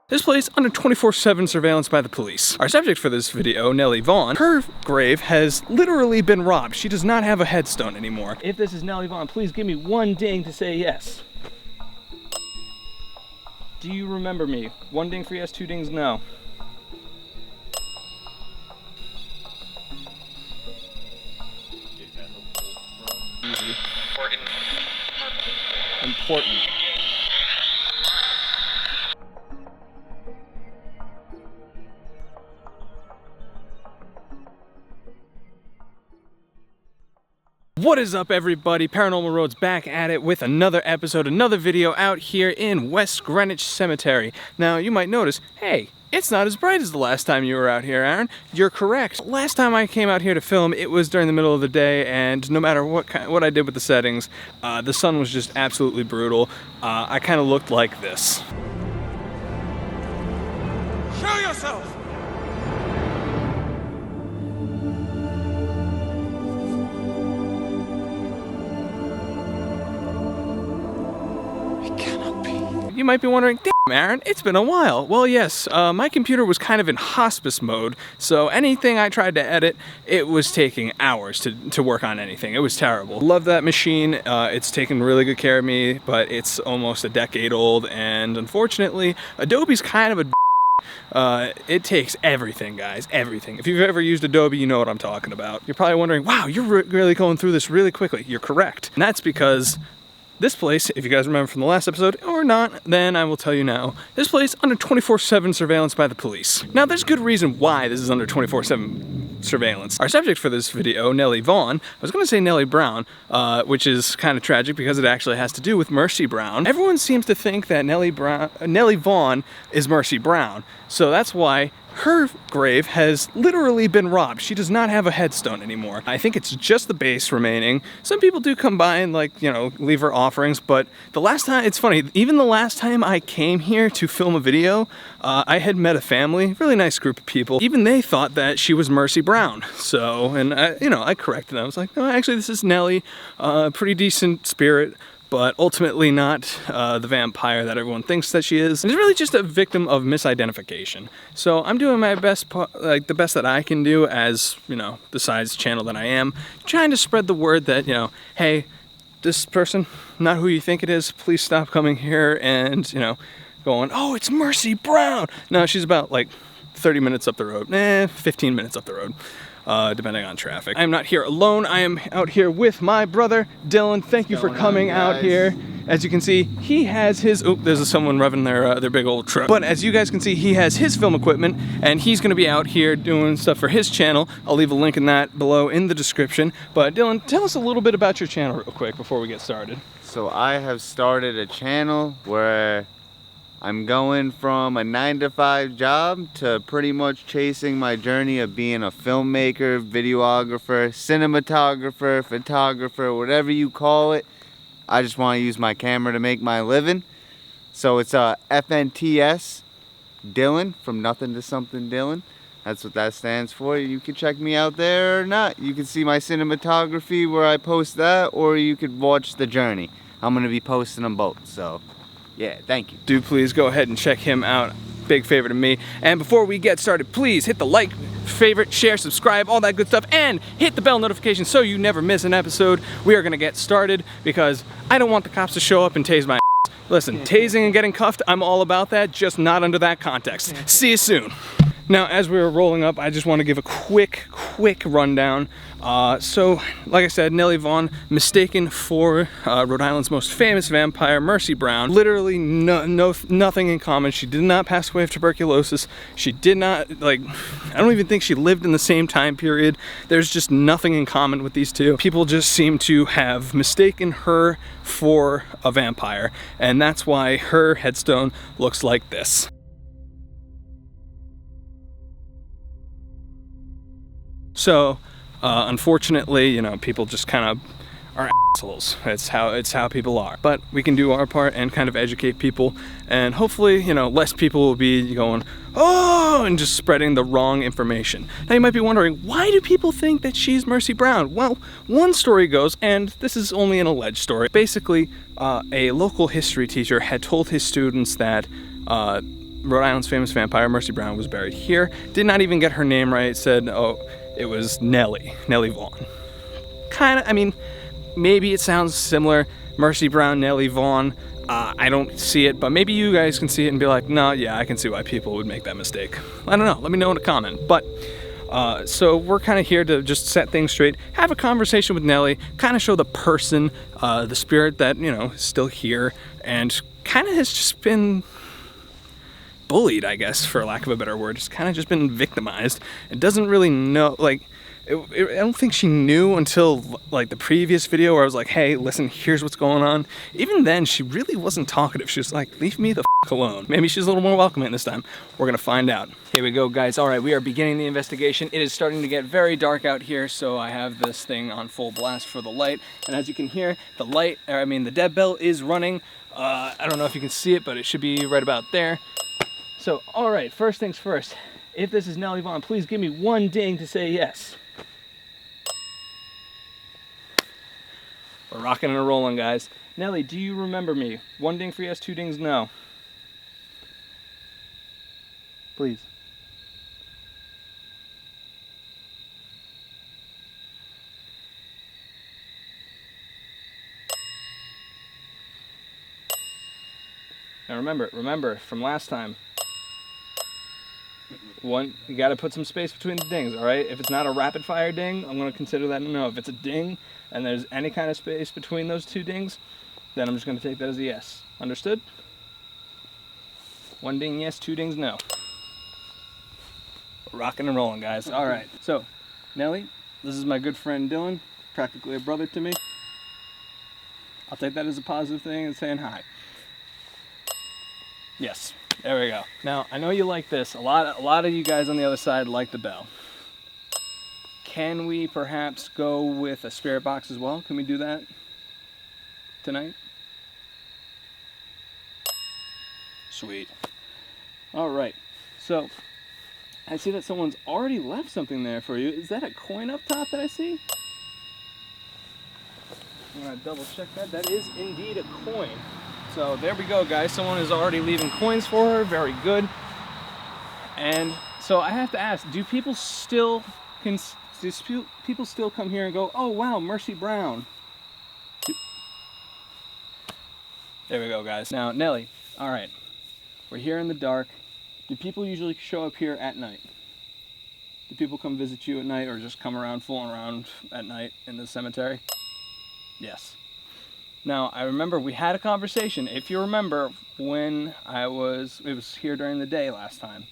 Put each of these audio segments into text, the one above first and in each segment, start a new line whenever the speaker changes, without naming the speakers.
This place under 24/7 surveillance by the police. Our subject for this video, Nellie Vaughn, her grave has literally been robbed. She does not have a headstone anymore. If this is Nellie Vaughn, please give me one ding to say yes. Do you remember me? One ding for yes, two dings no. Easy. Important. What is up, everybody? Paranormal Road's back at it with another episode, another video out here in West Greenwich Cemetery. Now, you might notice, hey, it's not as bright as the last time you were out here, Aaron. You're correct. Last time I came out here to film, it was during the middle of the day, and no matter what I did with the settings, the sun was just absolutely brutal. I kind of looked like this. Show yourself! You might be wondering, damn Aaron, it's been a while. Well, yes, my computer was kind of in hospice mode, so anything I tried to edit, it was taking hours to work on anything. It was terrible. Love that machine. It's taken really good care of me, but it's almost a decade old, and unfortunately, Adobe's kind of a it takes everything, guys, everything. If you've ever used Adobe, you know what I'm talking about. You're probably wondering, wow, you're really going through this really quickly. You're correct. And that's because this place, if you guys remember from the last episode or not, then I will tell you now, this place under 24/7 surveillance by the police. Now, there's good reason why this is under 24/7 surveillance. Our subject for this video, Nellie Vaughn, I was gonna say Nellie Brown, which is kind of tragic because it actually has to do with Mercy Brown. Everyone seems to think that Nellie Vaughn is Mercy Brown, so that's why her grave has literally been robbed. She does not have a headstone anymore. I think it's just the base remaining. Some people do come by and, like, you know, leave her offerings, but the last time, it's funny, even the last time I came here to film a video, I had met a family, really nice group of people. Even they thought that she was Mercy Brown. So, and I corrected them. I was like, no, actually this is Nellie, pretty decent spirit, but ultimately not the vampire that everyone thinks that she is. And it's really just a victim of misidentification. So I'm doing my best, like the best that I can do as, you know, the size channel that I am, trying to spread the word that, you know, hey, this person, not who you think it is, please stop coming here and, you know, going, oh, it's Mercy Brown. No, she's about like 30 minutes up the road, 15 minutes up the road. Depending on traffic. I'm not here alone. I am out here with my brother, Dylan. Thank you for coming out here. As you can see, he has his, there's someone revving their big old truck. But as you guys can see, he has his film equipment, and he's gonna be out here doing stuff for his channel. I'll leave a link in that below in the description. But Dylan, tell us a little bit about your channel real quick before we get started.
So I have started a channel where I'm going from a 9-to-5 job to pretty much chasing my journey of being a filmmaker, videographer, cinematographer, photographer, whatever you call it. I just want to use my camera to make my living. So it's FNTS Dylan, from nothing to something Dylan. That's what that stands for. You can check me out there or not. You can see my cinematography where I post that, or you could watch the journey. I'm going to be posting them both, so yeah, thank you.
Do please go ahead and check him out. Big favor to me. And before we get started, please hit the like, favorite, share, subscribe, all that good stuff, and hit the bell notification so you never miss an episode. We are gonna get started because I don't want the cops to show up and tase my ass. Listen, tasing and getting cuffed, I'm all about that, just not under that context. See you soon. Now, as we were rolling up, I just want to give a quick rundown. So, like I said, Nellie Vaughn, mistaken for Rhode Island's most famous vampire, Mercy Brown. Literally nothing in common. She did not pass away of tuberculosis. She did not, like, I don't even think she lived in the same time period. There's just nothing in common with these two. People just seem to have mistaken her for a vampire, and that's why her headstone looks like this. So, unfortunately, you know, people just kind of are assholes. It's how people are. But we can do our part and kind of educate people, and hopefully, you know, less people will be going, oh, and just spreading the wrong information. Now you might be wondering, why do people think that she's Mercy Brown? Well, one story goes, and this is only an alleged story. Basically, a local history teacher had told his students that Rhode Island's famous vampire, Mercy Brown, was buried here. Did not even get her name right. Said, oh, it was Nellie Vaughn. Kind of, I mean, maybe it sounds similar. Mercy Brown, Nellie Vaughn. I don't see it, but maybe you guys can see it and be like, no, yeah, I can see why people would make that mistake. I don't know. Let me know in a comment. But so we're kind of here to just set things straight, have a conversation with Nellie, kind of show the person, the spirit that, you know, is still here and kind of has just been bullied, I guess, for lack of a better word. It's kind of just been victimized. It doesn't really know, like, I don't think she knew until like the previous video where I was like, hey, listen, here's what's going on. Even then, she really wasn't talkative. She was like, leave me the f alone. Maybe she's a little more welcoming this time. We're gonna find out. Here we go, guys. All right, we are beginning the investigation. It is starting to get very dark out here, so I have this thing on full blast for the light. And as you can hear, the Deadbell is running. I don't know if you can see it, but it should be right about there. So, all right, first things first. If this is Nellie Vaughn, please give me one ding to say yes. We're rocking and rolling, guys. Nellie, do you remember me? One ding for yes, two dings no. Please. Now remember from last time. You gotta put some space between the dings, all right? If it's not a rapid fire ding, I'm gonna consider that a no. If it's a ding and there's any kind of space between those two dings, then I'm just gonna take that as a yes. Understood? One ding yes, two dings no. We're rocking and rolling, guys. All right, so Nellie, this is my good friend Dylan, practically a brother to me. I'll take that as a positive thing and saying hi. Yes. There we go. Now, I know you like this. A lot of you guys on the other side like the bell. Can we perhaps go with a spirit box as well? Can we do that tonight? Sweet. All right. So, I see that someone's already left something there for you. Is that a coin up top that I see? I'm going to double check that. That is indeed a coin. So there we go, guys. Someone is already leaving coins for her. Very good. And so I have to ask, do people still come here and go, oh wow, Mercy Brown? There we go, guys. Now, Nellie, all right, we're here in the dark. Do people usually show up here at night? Do people come visit you at night or just come around, fooling around at night in the cemetery? Yes. Now, I remember we had a conversation, if you remember, when it was here during the day last time.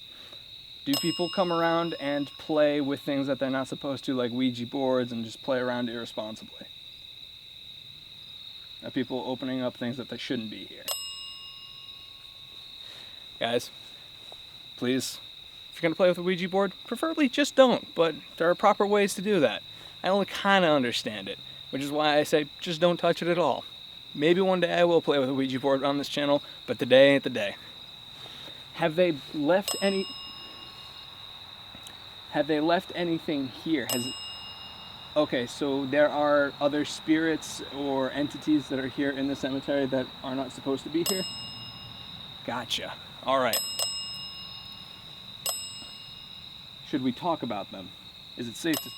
Do people come around and play with things that they're not supposed to, like Ouija boards, and just play around irresponsibly? Are people opening up things that they shouldn't be here? Guys, please, if you're going to play with a Ouija board, preferably just don't, but there are proper ways to do that. I only kind of understand it, which is why I say just don't touch it at all. Maybe one day I will play with a Ouija board on this channel, but today ain't the day. Have they left anything here? Okay, so there are other spirits or entities that are here in the cemetery that are not supposed to be here? Gotcha. All right. Should we talk about them? Is it safe to...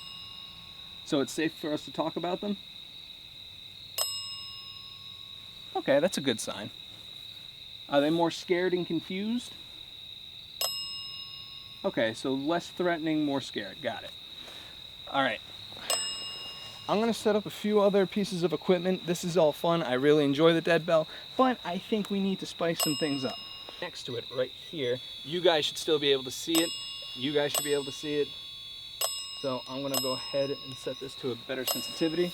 So it's safe for us to talk about them? Okay, that's a good sign. Are they more scared and confused? Okay, so less threatening, more scared. Got it. All right. I'm going to set up a few other pieces of equipment. This is all fun. I really enjoy the Deadbell, but I think we need to spice some things up. Next to it, right here, you guys should still be able to see it. You guys should be able to see it. So I'm going to go ahead and set this to a better sensitivity.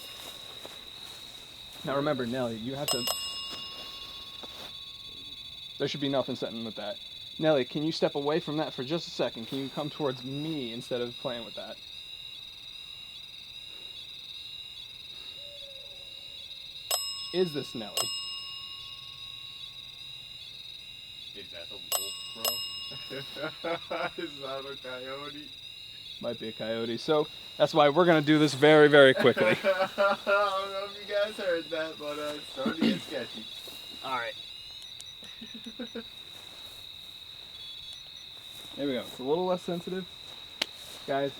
Now remember, Nellie, you have to... There should be nothing setting with that. Nellie, can you step away from that for just a second? Can you come towards me instead of playing with that? Is this Nellie?
Is that a wolf, bro? Is that a coyote?
Might be a coyote. So that's why we're gonna do this very, very quickly.
I don't know if you guys heard that, but it's starting to get sketchy.
All right. There we go. It's a little less sensitive. Guys,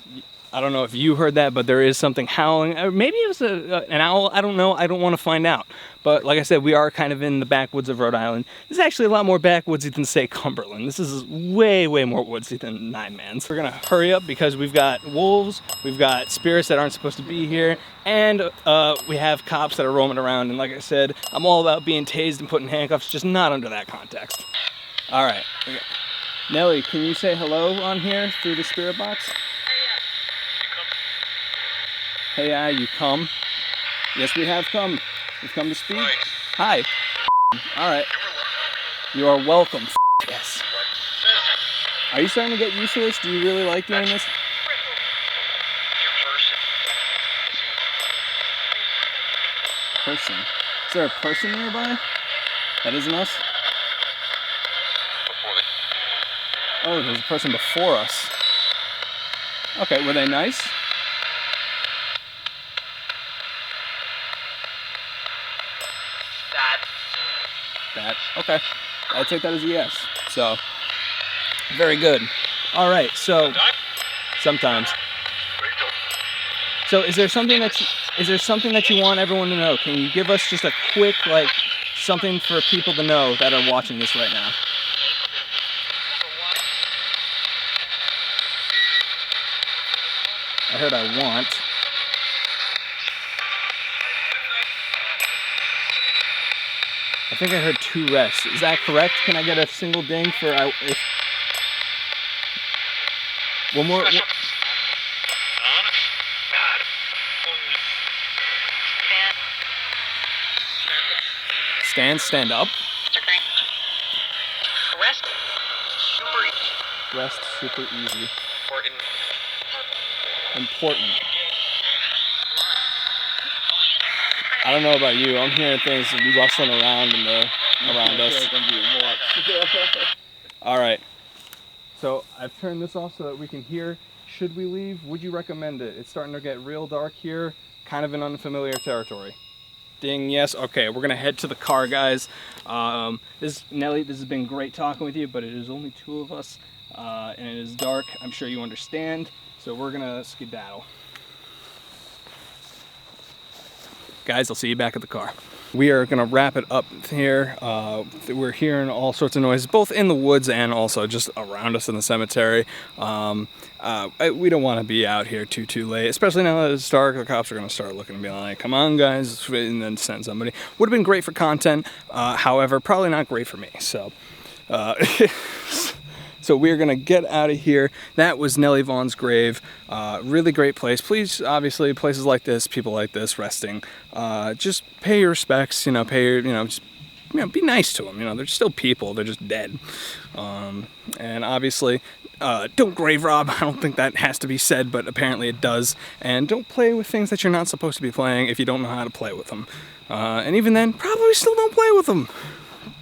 I don't know if you heard that, but there is something howling. Maybe it was an owl. I don't know. I don't want to find out. But like I said, we are kind of in the backwoods of Rhode Island. This is actually a lot more backwoodsy than, say, Cumberland. This is way, way more woodsy than Nine Man's. We're going to hurry up because we've got wolves, we've got spirits that aren't supposed to be here, and we have cops that are roaming around. And like I said, I'm all about being tased and put in handcuffs, just not under that context. All right. Nellie, can you say hello on here through the spirit box? Hey, you come? Yes, we have come. We've come to speak. Hi. All right. You are welcome. Yes. Are you starting to get used to this? Do you really like doing this? Person. Is there a person nearby? That isn't us? Oh, there's a person before us. Okay, were they nice? That. Okay. I take that as a yes. So, very good. All right. So, sometimes. So, is there something that you want everyone to know? Can you give us just a quick, like, something for people to know that are watching this right now? I heard I want. I think I heard 2 rests. Is that correct? Can I get a single ding for if one more? Stand up. Rest super easy. Important. I don't know about you. I'm hearing things rustling around around us. All right. So I've turned this off so that we can hear. Should we leave? Would you recommend it? It's starting to get real dark here. Kind of in unfamiliar territory. Ding. Yes. Okay. We're gonna head to the car, guys. Nellie. This has been great talking with you, but it is only 2 of us, and it is dark. I'm sure you understand. So we're gonna skedaddle. Guys, I'll see you back at the car. We are gonna wrap it up here. We're hearing all sorts of noises, both in the woods and also just around us in the cemetery. We don't want to be out here too late, especially now that it's dark. The cops are gonna start looking and be like, "Come on, guys," and then send somebody. Would have been great for content, however, probably not great for me. So. So we're gonna get out of here. That was Nellie Vaughn's grave. Really great place. Please, obviously, places like this, people like this, resting. Just pay your respects. Pay your, just, be nice to them. They're still people. They're just dead. And obviously, don't grave rob. I don't think that has to be said, but apparently it does. And don't play with things that you're not supposed to be playing if you don't know how to play with them. And even then, probably still don't play with them.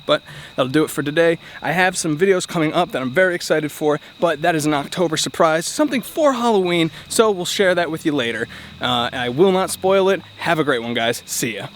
But that'll do it for today. I have some videos coming up that I'm very excited for, but that is an October surprise, something for Halloween, so we'll share that with you later. I will not spoil it. Have a great one, guys. See ya.